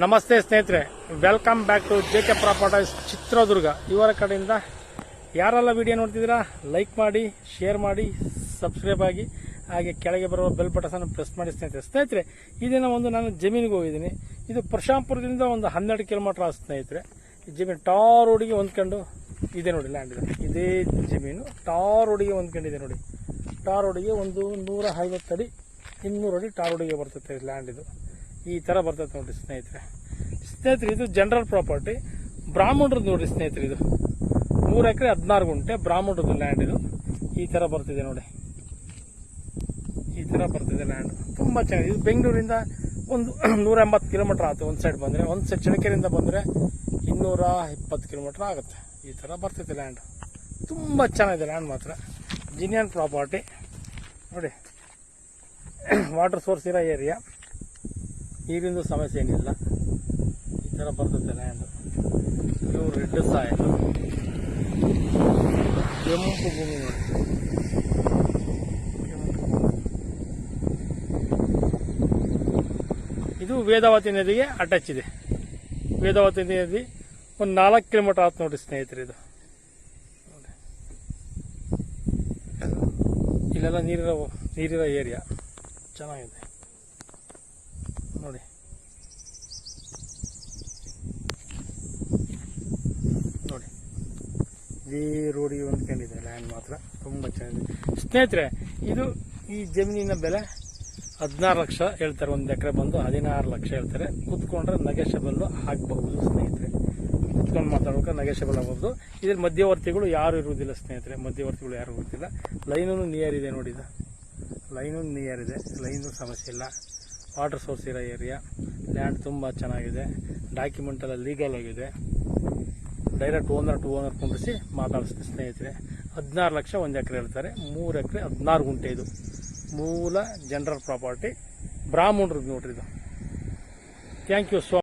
ನಮಸ್ತೆ ಸ್ನೇಹಿತರೆ, welcome back to J K properties Chitradurga. ಇವರ ಕಡೆಯಿಂದ ಯಾರೆಲ್ಲ ವಿಡಿಯೋ ನೋಡ್ತಿದ್ದೀರಾ ಲೈಕ್ ಮಾಡಿ, ಶೇರ್ ಮಾಡಿ, ಸಬ್ಸ್ಕ್ರೈಬ್ ಆಗಿ, ಹಾಗೆ ಕೆಳಗೆ ಬರುವ ಬೆಲ್ ಬಟನ್ ಪ್ರೆಸ್ ಮಾಡಿ. ಸ್ನೇಹಿತರೆ ಈ ದಿನ ನಾನು ಜಮೀನಿಗೆ ಹೋಗಿದ್ದೀನಿ. ಇದು ಪ್ರಶಾಂಪುರದಿಂದ ಒಂದು 12 ಕಿಲೋಮೀಟರ್ ಆಗುತ್ತೆ ಸ್ನೇಹಿತರೆ. ಈ ಜಮೀನು ಟಾರ್ ರೋಡಿಗೆ ಹೊಂದ್ಕೊಂಡು ಇದೆ ನೋಡಿ, ಲ್ಯಾಂಡ್ ಇದೆ. ಇದೇ ಜಮೀನು ಟಾರ್ ರೋಡಿಗೆ ಹೊಂದ್ಕೊಂಡಿದೆ ನೋಡಿ. ಟಾರ್ ರೋಡಿಗೆ ಒಂದು 150 ಅಡಿ 200 ಅಡಿ ಟಾರ್ ರೋಡಿಗೆ ಬರ್ತೈತೆ ಲ್ಯಾಂಡ್. ಇದು ಈ ಥರ ಬರ್ತೈತೆ ನೋಡಿ ಸ್ನೇಹಿತರೆ. ಇದು ಜನರಲ್ ಪ್ರಾಪರ್ಟಿ, ಬ್ರಾಹ್ಮಣರದ್ದು ನೋಡಿ ಸ್ನೇಹಿತರೆ. ಇದು 3 ಎಕರೆ 16 ಗುಂಟೆ ಬ್ರಾಹ್ಮಣರದ್ದು ಲ್ಯಾಂಡ್. ಇದು ಈ ಥರ ಬರ್ತಿದೆ ನೋಡಿ, ಈ ಥರ ಬರ್ತಿದೆ ಲ್ಯಾಂಡ್. ತುಂಬ ಚೆನ್ನಾಗಿದೆ. ಇದು ಬೆಂಗಳೂರಿಂದ ಒಂದು 180 ಕಿಲೋಮೀಟರ್ ಆಗುತ್ತೆ. ಒಂದು ಸೈಡ್ ಬಂದರೆ, ಒಂದು ಸೈಡ್ ಚಳ್ಳಕೆರೆಯಿಂದ ಬಂದರೆ 220 ಕಿಲೋಮೀಟರ್ ಆಗುತ್ತೆ. ಈ ಥರ ಬರ್ತೈತೆ ಲ್ಯಾಂಡ್. ತುಂಬ ಚೆನ್ನಾಗಿದೆ ಲ್ಯಾಂಡ್ ಮಾತ್ರ. ಜಿನಿಯನ್ ಪ್ರಾಪರ್ಟಿ ನೋಡಿ. ವಾಟರ್ ಸೋರ್ಸ್ ಇರೋ ಏರಿಯಾ, ನೀರಿಂದು ಸಮಸ್ಯೆ ಏನಿಲ್ಲ. ಈ ಥರ ಬರ್ತೈತೆ ಲ್ಯಾಂಡ್. ಇವು ರೆಡ್ ಸಾಯಿಲ್, ಕೆಂಪು ಭೂಮಿ ನೋಡಿ. ಇದು ವೇದಾವತಿ ನದಿಗೆ ಅಟ್ಯಾಚ್ ಇದೆ. ವೇದಾವತಿ ನದಿ ಒಂದು 4 ಕಿಲೋಮೀಟರ್ ಆಗುತ್ತೆ ನೋಡಿ ಸ್ನೇಹಿತರೆ. ಇದು ಇಲ್ಲೆಲ್ಲ ನೀರಿರೋ ಏರಿಯಾ ಚೆನ್ನಾಗಿದೆ ನೋಡಿ. ನೋಡಿ ಇದೇ ರೋಡಿಗೆ ಹೊಂದ್ಕೊಂಡಿದೆ ಲ್ಯಾಂಡ್ ಮಾತ್ರ. ತುಂಬ ಚೆನ್ನಾಗಿದೆ ಸ್ನೇಹಿತರೆ. ಈ ಜಮೀನಿನ ಬೆಲೆ 16 ಲಕ್ಷ ಹೇಳ್ತಾರೆ. 1 ಎಕರೆ ಬಂದು 16 ಲಕ್ಷ ಹೇಳ್ತಾರೆ. ಕೂತ್ಕೊಂಡ್ರೆ ನೆಗೋಷಿಯಬಲ್ ಆಗಬಹುದು ಸ್ನೇಹಿತರೆ. ಕೂತ್ಕೊಂಡು ಮಾತಾಡ್ಬೇಕಾದ್ರೆ ನೆಗೋಷಿಯಬಲ್ ಆಗಬಹುದು. ಇದ್ರಲ್ಲಿ ಮಧ್ಯವರ್ತಿಗಳು ಯಾರು ಇರುವುದಿಲ್ಲ ಸ್ನೇಹಿತರೆ. ಮಧ್ಯವರ್ತಿಗಳು ಯಾರು ಇರುವುದಿಲ್ಲ. ಲೈನೂ ನಿಯರ್ ಇದೆ ನೋಡಿ. ಇದು ಲೈನು ನಿಯರ್ ಇದೆ, ಲೈನು ಸಮಸ್ಯೆ ಇಲ್ಲ. ವಾಟರ್ ಸೋರ್ಸ್ ಇರೋ ಏರಿಯಾ. ಲ್ಯಾಂಡ್ ತುಂಬ ಚೆನ್ನಾಗಿದೆ. ಡಾಕ್ಯುಮೆಂಟ್ ಎಲ್ಲ ಲೀಗಲ್ ಆಗಿದೆ. ಡೈರೆಕ್ಟ್ ಓನರ್ ಟು ಓನರ್ ಕುಂಡಿಸಿ ಮಾತಾಡಿಸ್ತೀನಿ ಸ್ನೇಹಿತರೆ. 16 ಲಕ್ಷ 1 ಎಕರೆ ಹೇಳ್ತಾರೆ. 3 ಎಕರೆ 16 ಗುಂಟೆ. ಇದು ಮೂಲ ಜನರಲ್ ಪ್ರಾಪರ್ಟಿ, ಬ್ರಾಹ್ಮಣರದ್ದು ನೋಡ್ರಿ ಇದು. Thank you so